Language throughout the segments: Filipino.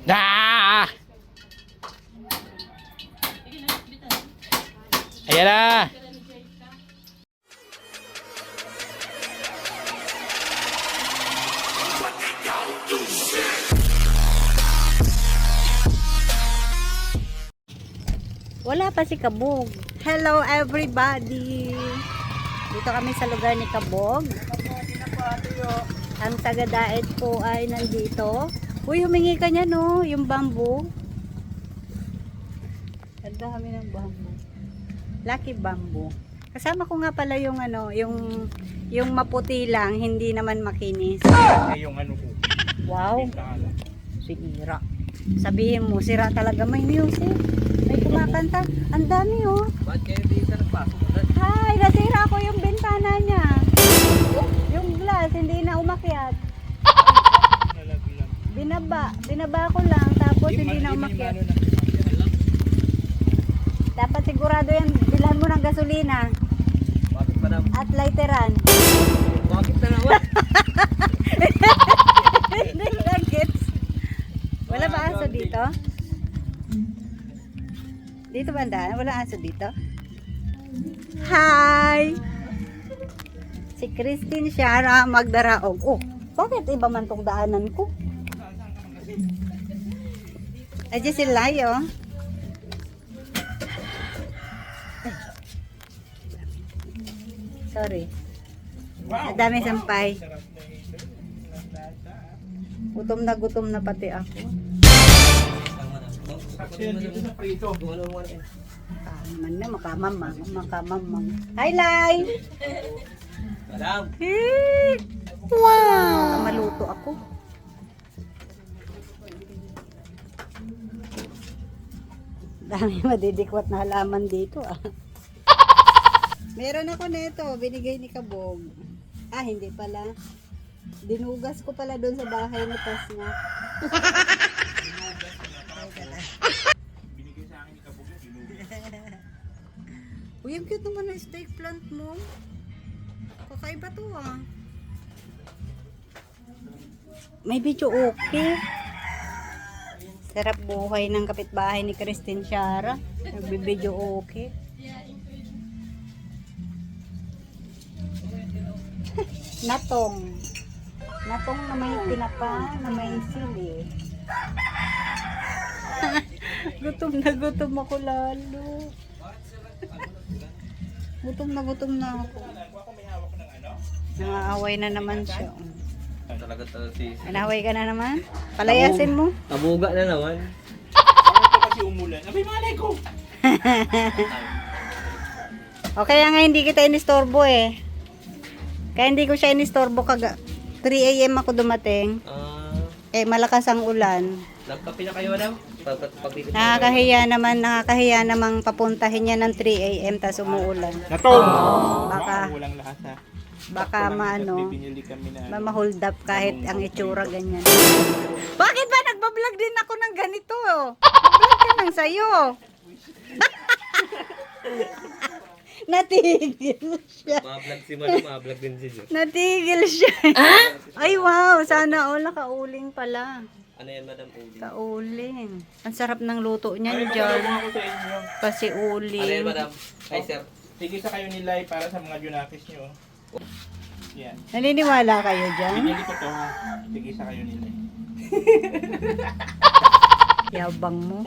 Ah! Ayan na. Wala pa si Kabog. Hello everybody! Dito kami sa lugar ni Kabog. Ang taga-daet po ay nandito. Uy, humingi ka niya no, yung bamboo. Ang dami ng bamboo. Lucky bamboo. Kasama ko nga pala yung ano, yung maputi lang, hindi naman makinis. Yung ano po. Wow. Sira. Sabihin mo, sira talaga may music. May kumakanta. Ang dami oh. Ba't kayo dito nagpasok? Hi, nasira ko yung bintana niya. Yung glass, hindi na umakyat. Binaba ko lang, tapos hindi na umakyat. Dapat sigurado yan, bilhan mo ng gasolina. Bakit pa naman? At lighteran. Bakit na naman? Hindi na gets. Wala ba aso dito? Dito ba ang daan? Wala aso dito? Hi! Si Christine Shara Magdaraog. Oh, bakit iba man tong daanan ko? Ayan si Layo. Sorry. Ang dami sampay. Gutom na pati ako. Man na makamamang. Hi, Lai! Madam! Hey! Wow! Maluto ako. Dami madidikwat na halaman dito ah. Meron ako nito, binigay ni Kabog. Ah, hindi pala. Dinugas ko pala doon sa bahay ni Tasna. Binigay sa akin ni Kabog yung dinugas. Uy, ang cute naman ng steak plant mo. Kakaiba to ah. May video okay. Sarap buhay ng kapitbahay ni Christine Shara. Nagbibideo okay. Natong. Natong na may tinapa, na may sili. Gutom ako lalo. Gutom na ako. Nangaaway na naman siya. Talaga si... Nanaway ka na naman? Palayasin mo. Tabuga na naman. Ito kasi umulan. Abay, malay ko! O kaya nga hindi kita inistorbo eh. Kaya hindi ko siya inistorbo 3 AM ako dumating. Malakas ang ulan. Nagkape na kayo, madam? Nakakahiya namang papuntahin niya ng 3 AM tas umuulan. Natong! Baka- Walang lasa. Baka maano, Binili kami na ma-hold up kahit ang itsura ganyan. Bakit ba nagbablog din ako ng ganito? Nagbablog ka nang sayo. Natigil siya. Ma-vlog si madam, ma-vlog din si Jo. Natigil siya. Ay wow, sana all nakauling pala. Ano yan, madam? Uli. Kauling. Ang sarap ng luto niyan Ay, dyan. magdalawang ako sa inyo. Kasi Ano yan, uling. madam? Ay, sir. Tigisa kayo ni Lai para sa mga junakis nyo. Yan. Naniniwala kayo dyan? Binili ko to ha. Tigisa kayo ni Lai. Yabang mo.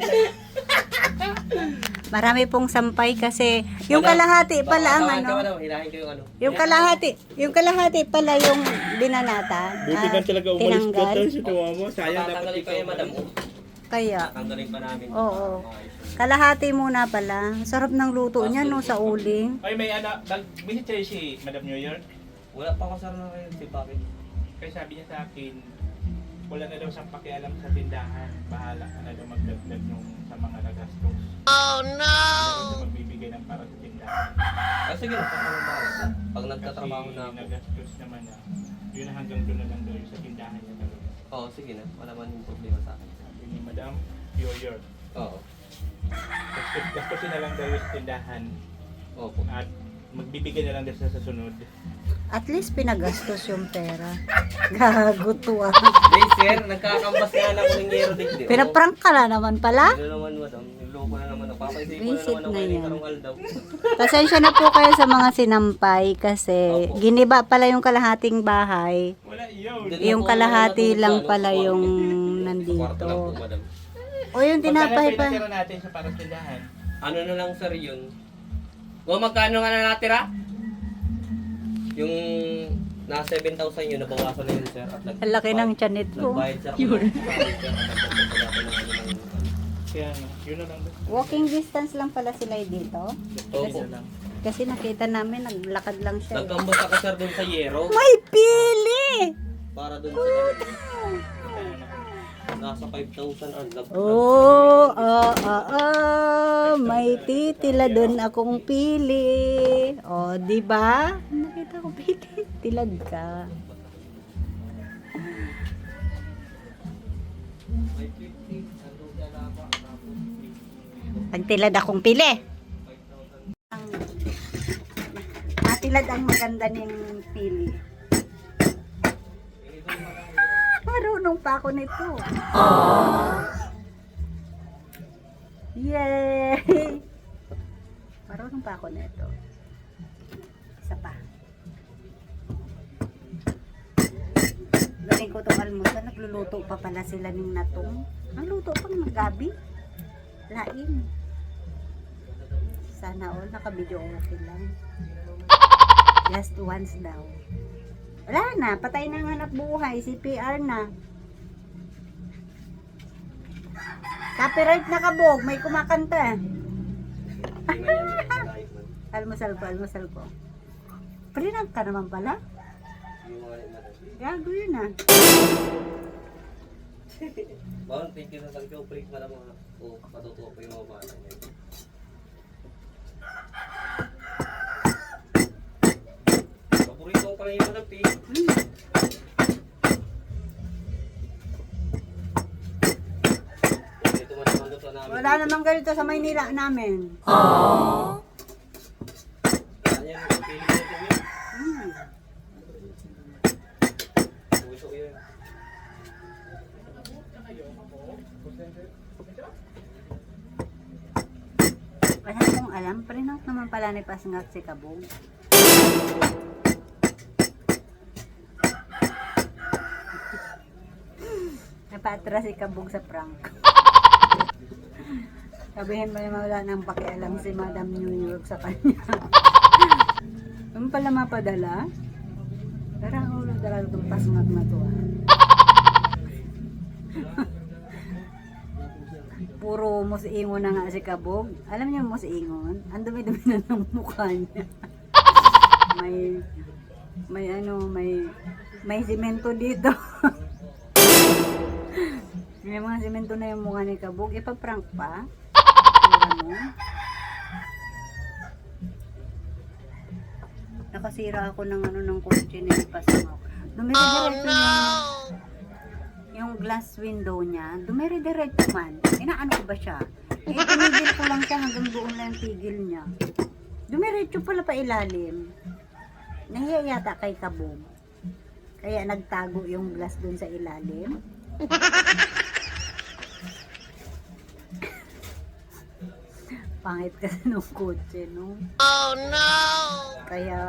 Marami pong sampay kasi yung kalahati pala ang ano. Madam, hirahin ko yung ano. Yung kalahati pala yung binanata. Buti ka talaga umalis ka tinanggal. sa tuwa mo. Sayang dapat Tatanggalin pa ikaw. yan, madam. Kaya, Tatanggalin pa namin. oo. Kalahati muna pala. Sarap ng luto niya no sa uling. Ay, may anak. Nag-visit kayo si Madam New York. Wala pa kasar na kayo si Papi. Kaya sabi niya sa akin, wala na daw siyang pakialam sa tindahan. Bahala ka na daw magdagdag nung sa mga nagastos. Oh no! Hindi na magbibigay ng para sa tindahan. Sige, nagtatrabaho ba ako? Pag nagtatrabaho na ako. nagastos naman na, yun na hanggang doon na lang daw yung sa tindahan niya talaga. Oo, sige na. Wala man yung problema sa akin. Sabi ni Madam New York, Oo. gastusin na lang daw yung sa tindahan. Opo. At magbibigay na lang din sa sunod. At least pinagastos yung pera. Gago to ah. Hey sir, nagkakambas nga na ako ng yero dito. Pinaprank ka na naman pala. Ano naman madam, niloko na naman ako. Papaisip ko na Visit naman ako na yung yan. karong aldaw. Pasensya na po kayo sa mga sinampay kasi giniba pala yung kalahating bahay. Wala yun. Yung kalahati lang pala yung Kwarto lang po nandito. madam. O yung tinapay pa. Magkano natin sa para tindahan? Ano na lang sir yun? O magkano nga na natira? Yung nasa 7,000 yun, nabawasan na yun sir. At Ang laki ng tiyan nito. nagbayad sir. Yun. Kaya nga, yun na lang. Walking distance lang pala sila dito. Opo. Kasi nakita namin, naglakad lang siya. Nagkambas ako sir dun sa yero. May pili! Para dun sa ganun. Nasa 5,000 ang lag. Oh, may titila doon akong pili. Oh, di ba? Nakita ko pili. Tilad ka. Pagtilad akong pili. Matilad ang maganda ng pili. Marunong pa ako nito. Yay! Marunong pa ako nito. Isa pa. Galing ko itong almusal. Nagluluto pa pala sila ng natong. Ang luto pang ng gabi. Lain. Sana all nakabidyo okay lang. Just once daw. Wala na, patay na ang hanap buhay, CPR na. Copyright na kabog, may kumakanta. Almusal ko. Prinang ka naman pala? Gago yun ah. Bawang, thank you sa tangkyo. Break para mga patutuwa ko yung mga bata niya. Paborito ko pala yung manap eh. Dito man naman doon sa namin. Wala namang ganito sa Maynila namin. Kaya yan, pili ko ito yun. Gusto ko yun. Wala akong alam, prinang naman pala ni Pasngak si Kabog. Napatras si Kabog sa prank. Sabihin mo naman wala nang pakialam si Madam New York sa kanya. Ano pala mapadala? Tara, ulo dala itong Pasngak na to ah. Puro musiingon na nga si Kabog. Alam niyo musiingon? Ang dumi-dumi na ng mukha niya. may simento dito. May mga simento na yung mukha ni Kabog. Ipaprank pa. Sira mo. Nakasira ako ng kotse ni Pasangok. Dumire-diretso yung glass window niya. Dumire-diretso man. Inaano ko ba siya? Tinigil ko lang siya hanggang doon lang yung tigil niya. Dumiretso pala pa ilalim. Nahiya yata kay Kabog. Kaya nagtago yung glass doon sa ilalim. Pangit kasi nung kotse, no? Oh no! Kaya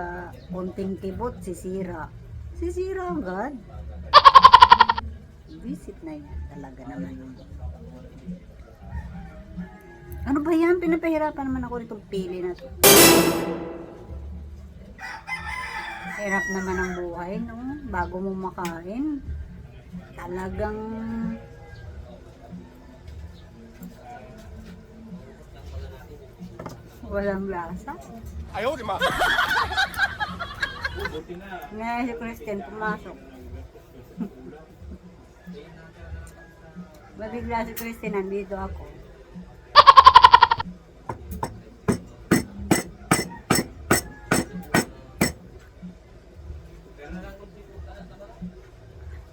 konting kibot, sisira. Sisira agad. Visit na yan talaga naman yun. Ano ba yan? Pinapahirapan naman ako nitong pili na to. Hirap naman ang buhay, no? Bago mo makain, talagang walang lasa. Ayaw, di ma. Buti na. Ngayon si Christian pumasok. Mabigla si Christian, nandito ako.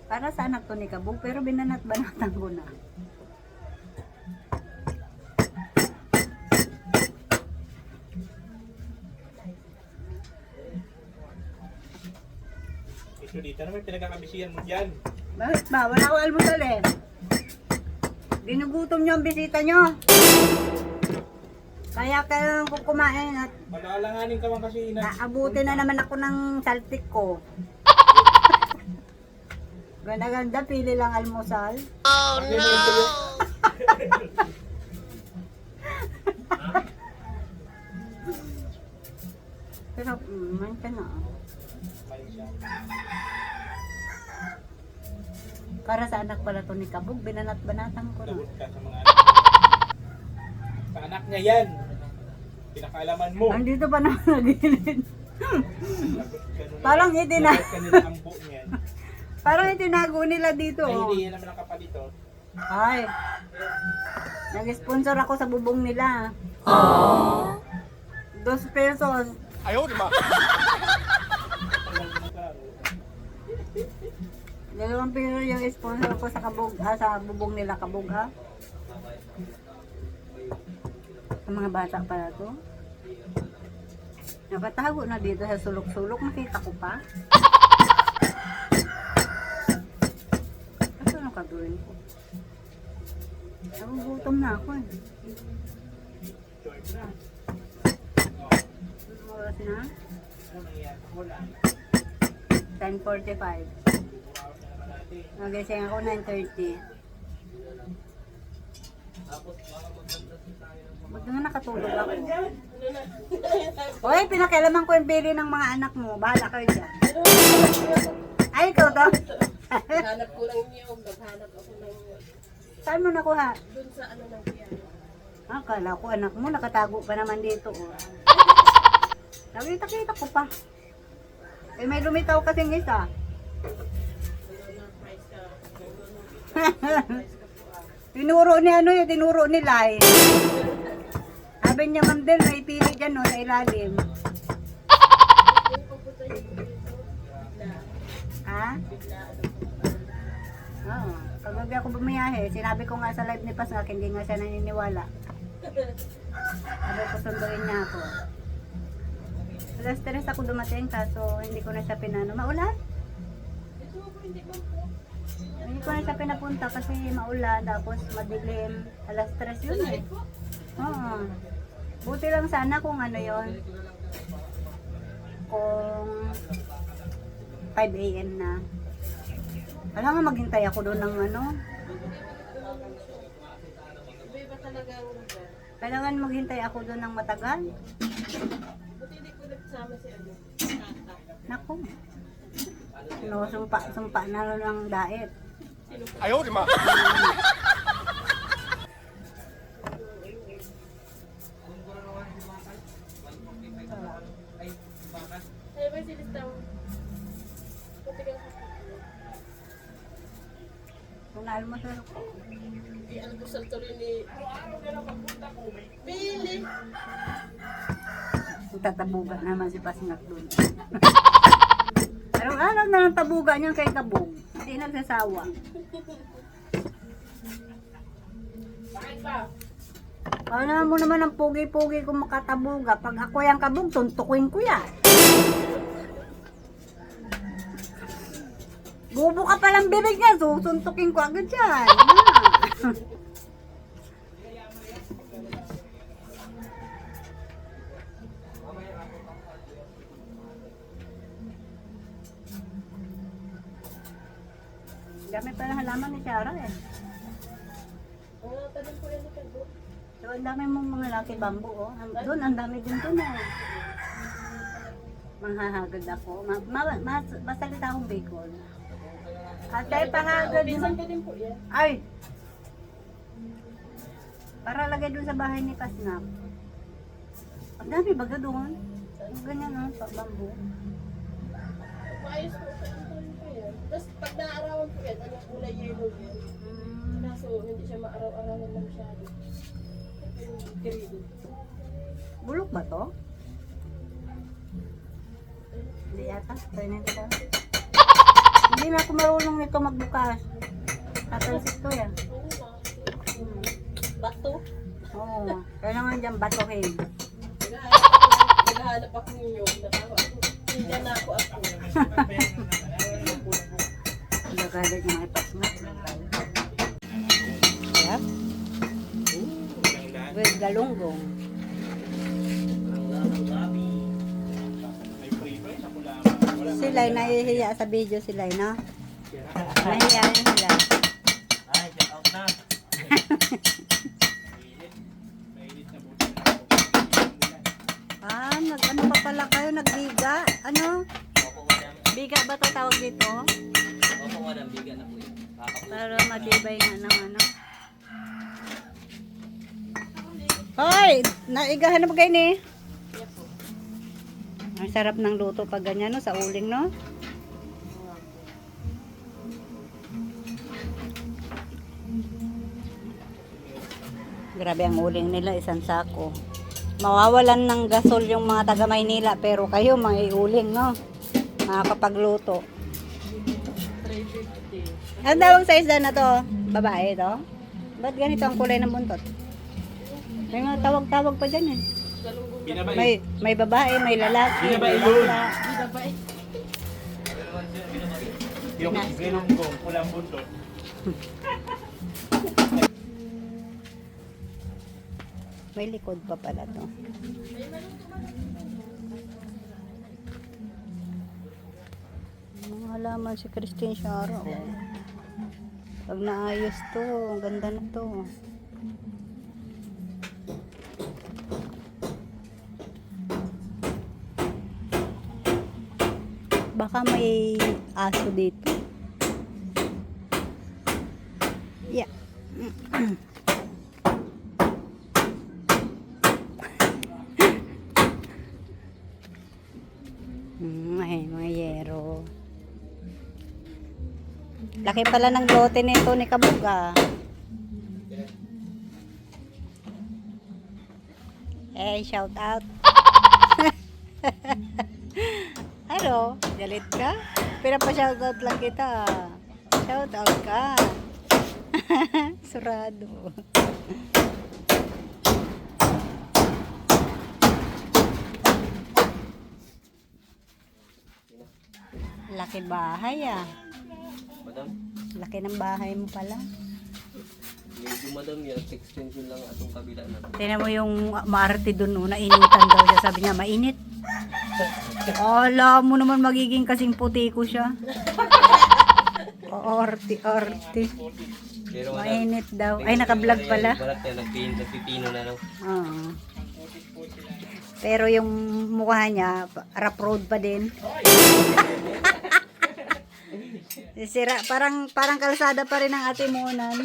Para sa anak to ni Kabog, pero binanat-banatan ko na. bisita naman, pinagkakabisihan mo dyan. Bakit ba? Wala akong almusal eh. Ginugutom niyo ang bisita niyo. Kaya kailangan ko kumain at Malaalanganin ka man kasi naabuti na naman ako ng saltik ko. Ganda-ganda, pili lang almusal. Pero, man ka na. Para sa anak pala to ni Kabog, binanat-banatan ko na. Labot ka sa mga anak. Sa anak niya yan. Pinakaalaman mo. Andito pa naman nagilid. Labot ka nun. Parang itina- Labot ka nila ang buo niyan. Parang itinago nila dito. Ay, Oh. hindi yan naman ang kapalito. Ay. Nag-sponsor ako sa bubong nila. 2 pesos. Ayaw, di ba? 2 pesos yung sponsor ko sa kabog, sa bubong nila Kabog ha. Sa mga bata pala to. Nakatago na dito sa sulok-sulok, nakita ko pa. Ano gagawin ko? Nagugutom na ako eh. George na. Anong oras na? Ano yan? Wala. 10:45. Bumawas na naman natin. Nagising ako 9:30. Ba't nga nakatulog ako? Hoy, pinakialaman ko yung pili ng mga anak mo. Bahala kayo dyan. Ay, ikaw to? Hanap ko lang niyo, naghanap ako ng Saan mo nakuha? dun sa ano ng piano. Akala ko anak mo, nakatago pa naman dito. Oh. Nakita-kita ko pa. Eh, may lumitaw kasing isa. Price ka. Tinuro ni ano yun, tinuro ni Lai. Sabi niya, ma'am Del, may pili dyan no, sa ilalim. Ha? Oo. Kagabi ako bumiyahe, sinabi ko nga sa live ni Pasngak, hindi nga siya naniniwala. Sabi ko, sunduin niya ako. Alas 3 ako dumating, kaso hindi ko na siya pinano. Maulan? Ito po, hindi ba po? Hindi ko na siya pinapunta kasi maulan, tapos madilim. Alas 3 yun eh. Oo. Buti lang sana kung ano yon, kung 5 AM na. Wala nga maghintay ako doon ng ano. Iba talaga ang lugar. Kailangan maghintay ako doon ng matagal. Buti hindi ko nagsama si ano, tata. Naku. No, sumpa na lang ng daet. Ayaw, di ba? Ay, ba silistang? Buti kang kapatid. Kung naalmusal ko. I-almusal to rin ni Billy. Tatabuga naman si Pasngak doon. Araw-araw na lang tabuga niya kay Kabog. Hindi nagsasawa. Bakit ba? Alam mo naman ang pugi-pugi kung makatabuga. Pag ako yung Kabog, tuntukin ko yan. Bubo ka palang bibig niya, susuntukin ko agad yan. Ah. Dami pa ng halaman ni Shara eh. Tanim ko yan ni Kado. So, ang dami mong mga laki bambu, oh. Doon, ang dami din doon, eh. Manghahagad ako. Masalita akong bacon. At tayo pahagad Pinsan mo. ko din po yan. Ay! Para lagay doon sa bahay ni Pasngak. Ang dami baga doon. Ang ganyan, no? Bambu. Maayos po sa ano po yan. Tapos pag naarawan po yan, anong kulay yellow yan. Kaso hindi siya maaraw-arawan na masyado. Yung kirido. Bulok ba to? Hindi yata. Try na kita. Hindi na ako marunong nito magbukas. Tatalsik to yan. Ano na? Bato. Oo. Kailangan dyan batuhin. Naghahanap ako ninyo. Natawa ako. Hindi na ako. Nagalit niya may pasngat. Yep. Ang lahat. With galunggong. Ang gabi. May free fries ako lamang. Wala kang Sila lalaki. nahihiya sa video sila, no? Nahihiya rin sila. Ay, check out na. Mainit. Mainit na buti na ako. Ah, nag-ano pa pala kayo? Nagbiga? Ano? Opo, madam. Biga ba ito tawag dito? Opo, madam. Bigan na po yun. Kakapuso. Para matibay nga ng ano. Hoy! Naigahan na ba kayo ni? Ang sarap ng luto pag ganyan, no? Sa uling, no? Grabe ang uling nila, isang sako. Mawawalan ng gasol yung mga taga Maynila, pero kayo mga uling, no? Makakapagluto. 350. Ang tawag sa isda na to? Babae to? Ba't ganito ang kulay ng buntot? May mga tawag-tawag pa dyan eh. Galunggong Binabay. May babae, may lalaki, Binabay may yun. bakla. gabay. Yung galunggong, pulang buntot. May likod pa pala to. Mga halaman si Christine Shara. Oh. Pag naayos to, ang ganda na to. Baka may aso dito. Yeah. Ay, mga yero. Laki pala ng lote nito ni Kabuga. Eh, shout out. Ano? Galit ka? Pinapa-shout out lang kita. Shout out ka. Surado. Laki bahay ah. Madam, Laki ng bahay mo pala. medyo madam yan. Extension lang atong kabila na. Tingnan mo yung maarte dun, no? Nainitan daw siya. Sabi niya, mainit. Alam mo naman magiging kasing puti ko siya. Orti. Pero madam, Mainit daw. Ay, naka-vlog pala. Barat yan, nagpipino na no. Oo. Pero yung mukha niya, rough road pa din. Sira, parang kalsada pa rin ang atimunan.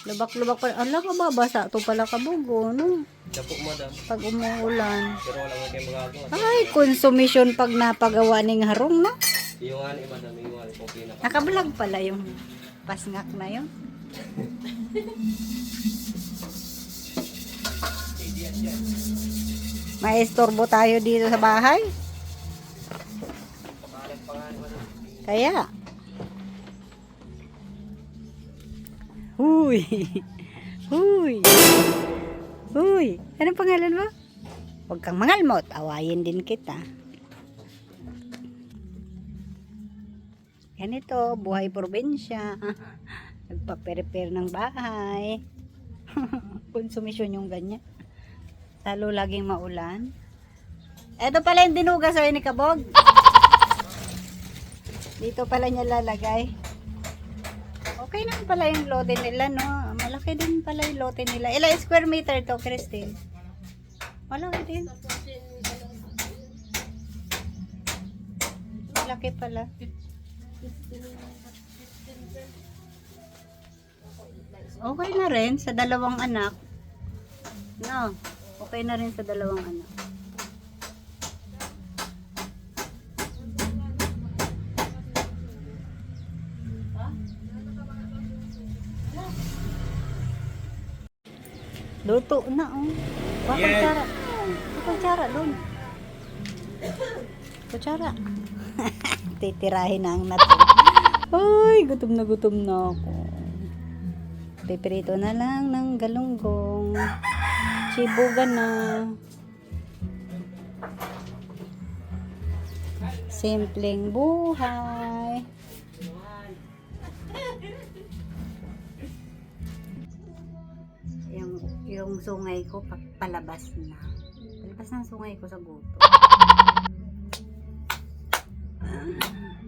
Lubak-lubak pa rin. Ala, kababasa. Ito pala kabugo, no? Siya po madam. Pag umuulan. Pero wala mo kayo magagawa. Ay, konsumisyon pag napagawa ng harong, no? Yung ano madam, yung ano po pinaka. Nakablog pala yung pasngak na yun. Maestorbo tayo dito sa bahay. Pakalat pa nga madam. Kaya. Huy. Huy. Huy. Anong pangalan mo? Huwag kang mangalmot. Awayin din kita. Ganito, buhay probinsya. Nagpa-prepare ng bahay. Konsumisyon yung ganyan. Lalo laging maulan. Ito pala yung dinugas o ni Kabog. Dito pala niya lalagay. Okay naman pala yung lote nila, no? Malaki din pala yung lote nila. Ilang square meter to, Christine? Malaki din. Malaki pala. Okay na rin sa dalawang anak. No, okay na rin sa dalawang anak. Luto na, oh. Bakit Yes. kutsara? Kutsara doon. Kutsara. Titirahin na ang natin. Ay, gutom na ako. Piprito na lang ng galunggong. Chibugan na. Simpleng buhay. Yung sungay ko palabas na. Palabas na ang sungay ko sa guto.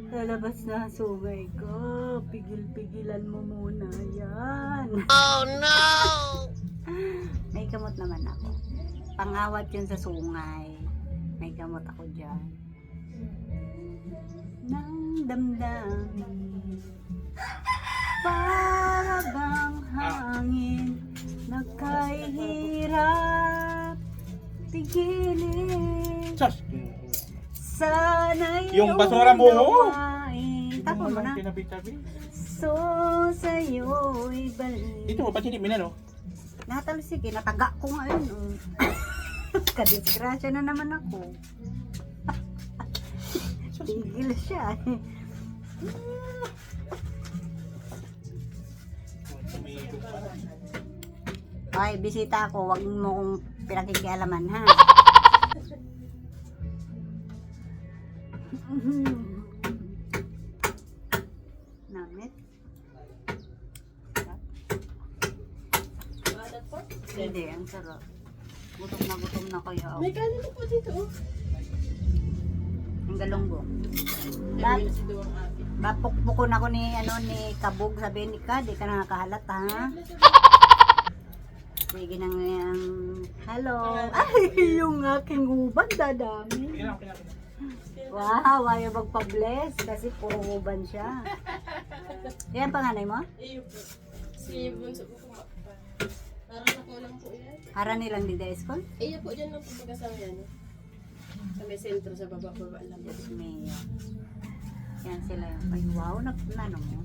Palabas na ang sungay ko. Pigil-pigilan mo muna yan. Oh no! May gamot naman ako. Pangawat yun sa sungay. May gamot ako dyan. Nang damdamin para bang hangin nagkahirap pigilin Sus! sana'y Yung basura mo! gawain. Tapon mo na. Tinabi-tabi. So sa'yo'y balik. Ito, ba't hindi minano? Natalsik eh, nataga ko ngayon. Oh. Kadisgrasya na naman ako. Tigil siya eh. Ay, bisita ako. Huwag mo kong pinakikialaman, ha? Namit. Maalat po. Hindi, ang sarap. Gutom na kayo. May kanin po dito. Oh. Ang galunggo. Sabi na si Duwang Abi. Bapukpukon ako ni Kabog, sabi ni Ka, di ka nakakahalata, ha? Sige nang hello. Ay, yung aking uban, dadami. Wow, ayaw magpa-bless kasi puro uban siya. Yan panganay mo? Iyo po. Si Bunso po kumakpa. Parang ako lang po yan. Hara nilang di school? Iyo po, dyan lang po pagkasama yan. Sa may sentro, sa baba-baba lang. Yes, Mayo. Yan sila yung, ay wow, nano mo.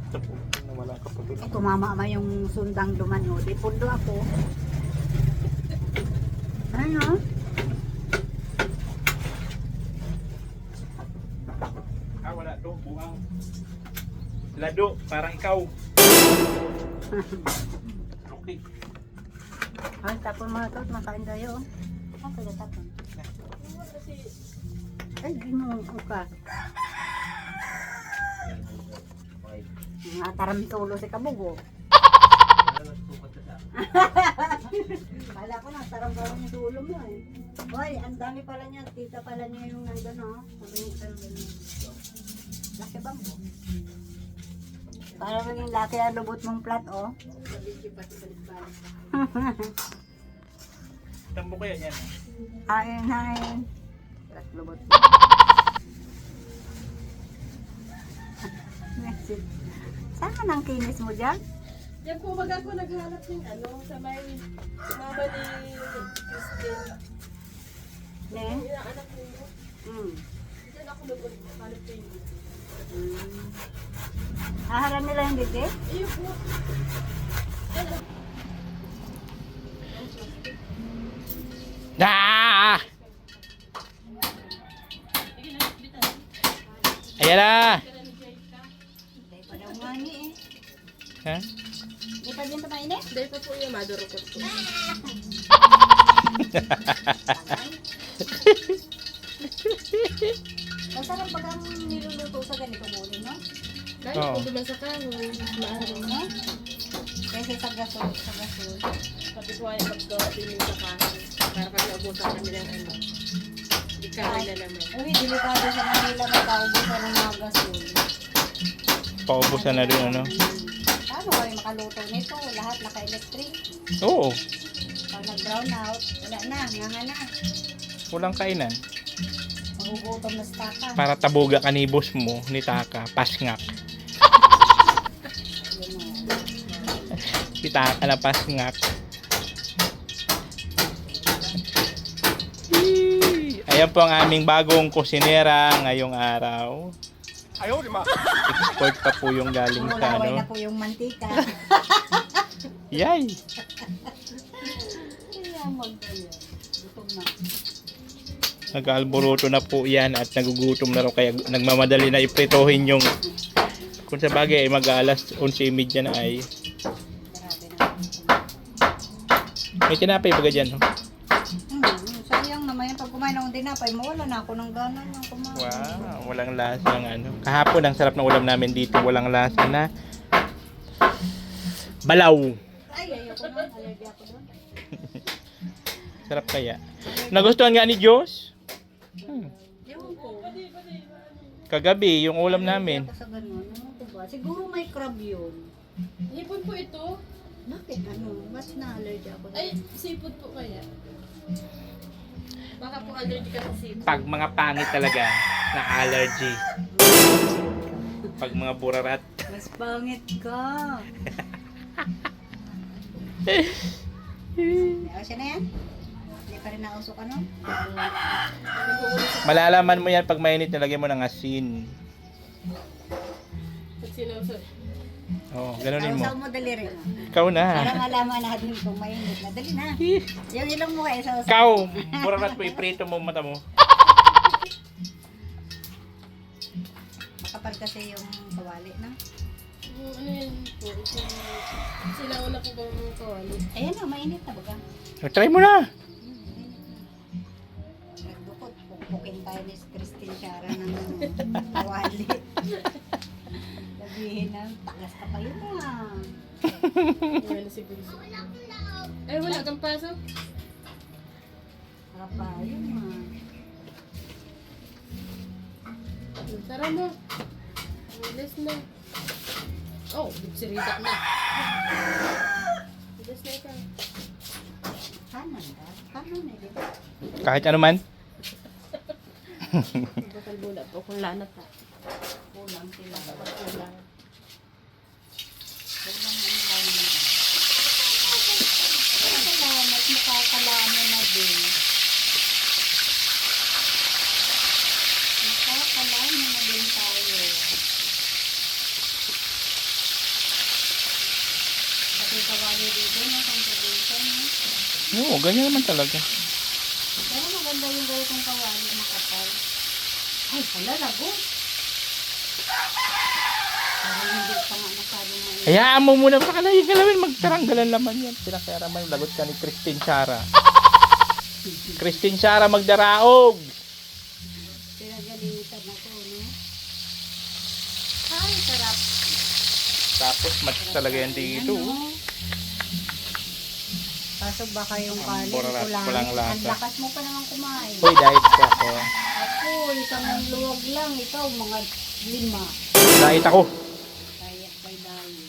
Ito po, nawala ka pa doon. Eh, tumama yung sundang dumano. Di pundo ako. Ano? Wala to, buang. Lado, parang ikaw. Okay. Ay, tapon mo na ito. Makain tayo. Ah, pwede tapon. Kasi, Ay, ginoo ka. Nataram tulo si Kabugo. Kala ko nataram yung tulo mo eh. Hoy, ang dami pala niya. Tita pala niya yung nandun, no? Sabi niya parang ganun. Laki ba mo? Para maging laki ang lubot mong plat, oh. sa video pati balik-balik. Tambo ko yan yan. Hain, hain. Plat lubot mo. Message. Saan ka nang kinis mo dyan? Yan po, wag ako naghanap ng ano, sa may mama ni Christine. Ne? Yung inaanak niyo. Diyan ako naghanap kayo. Haharan nila yung dite? Iyo po. Ah! Ayan na! Hindi pa daw nga ni eh. Ha? Hindi pa din tumainit? Hindi pa po yung madurukot po. Masarap pag ang niluluto sa ganito muli, no? Dahil Oo. po duman sa kahoy, maaraw na. Kasi sa gasol, sa gasol. Sabi ko ay maggawa din yung sa kahoy. Para pag naubusan kami ng ano. Ikaw na naman. Uy, delikado sa Manila magkaubusan ng mga gasol. Paubusan na rin ano? Paano kayo makaluto nito? Lahat naka-electric. Oo, Pag nag-brown out, wala na, nga na. walang kainan. Magugutom na staka. Para tabuga kanibos mo ni Taka, pasngak. Yun o. Si Taka na pasngak. Ayan po ang aming bagong kusinera ngayong araw. Ayaw, di ma. Export pa po yung galing sa Mulaway na ano. po yung mantika. Yay! Kaya mag-ayan. Gutom na. Nag-alboroto na po yan at nagugutom na raw kaya nagmamadali na ipritohin yung kung sa bagay ay mag-alas 11:30 na ay Grabe na. may tinapay baga dyan. No? Sayang naman yan. Pag kumain ng tinapay, mawala na ako ng gana ng kumain. Wow, walang lasa ng ano. Kahapon ang sarap ng ulam namin dito, walang lasa na balaw. Ay, ayoko na. Allergy ako doon. Sarap kaya. Nagustuhan nga ni Diyos? Ewan ko. Kagabi, yung ulam namin. Ako sa ganun. Ano ko ba? Siguro may crab yun. Hipon po ito. Bakit? Ano? Ba't na-allergy ako doon? Ay, seafood po kaya. Baka po allergy ka sa seafood. Pag mga pangit talaga na allergy. Pag mga burarat. Mas pangit ka. Siya na yan? Hindi pa rin nausok ano? Malalaman mo yan pag mainit, nilagyan mo ng asin. At sinusot. Oo, ganunin mo. Sausaw mo dali rin. Ikaw na. Para malaman natin kung mainit na. Dali na. Yung ilong mo kayo sausaw. Ikaw, burarat mo, iprito mo mata mo. Makapal kasi yung kawali na. Ano yan po? Sila una po bang kawali? Ayan na, mainit na baga. Try mo na. Nagdukot, pukpukin tayo ni Christine Chara ng kawali. Sabihin na, tagas ka pa yun ah. Wala si Bunso. Ay, wala kang pasok? Saka pa yun ah. Tara mo. Alas na. Oh, sirida na. Alas na ikaw. Kanan ka? Kanan eh, di ba? Kahit ano man. Bakal bula po kung lanat na. Kulang sila. Kulang. Kulang ang laman. Salamat, makakalaman na din. Makakalaman na din tayo. Pati kawali dito, no? Kung probinsya, no? Oo, ganyan naman talaga. Pero maganda yung gawin kong kawali, makapal. Ay, pala, labos. Parang hindi pa nga masyadong mainit. Hayaan mo muna, baka na yung galawin, magtaranggalan naman yan. Pinakera man, lagot ka ni Christine Chara. Christine Chara, magdaraog. Pinagalitan ako, no? Ay, sarap. Tapos, match talaga yan dito. Ano? Pasok baka yung kanin Burarat, ko lang. walang lasa. Ang lakas mo pa naman kumain. Uy, diet ka ako. Ako, isang luwag lang. Ikaw, mga 5. Diet ako. Kaya by dayo.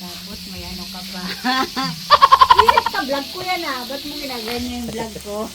Tapos may ano ka pa. Isit ka, vlog ko yan ah. Ba't mo ginaganyan yung vlog ko?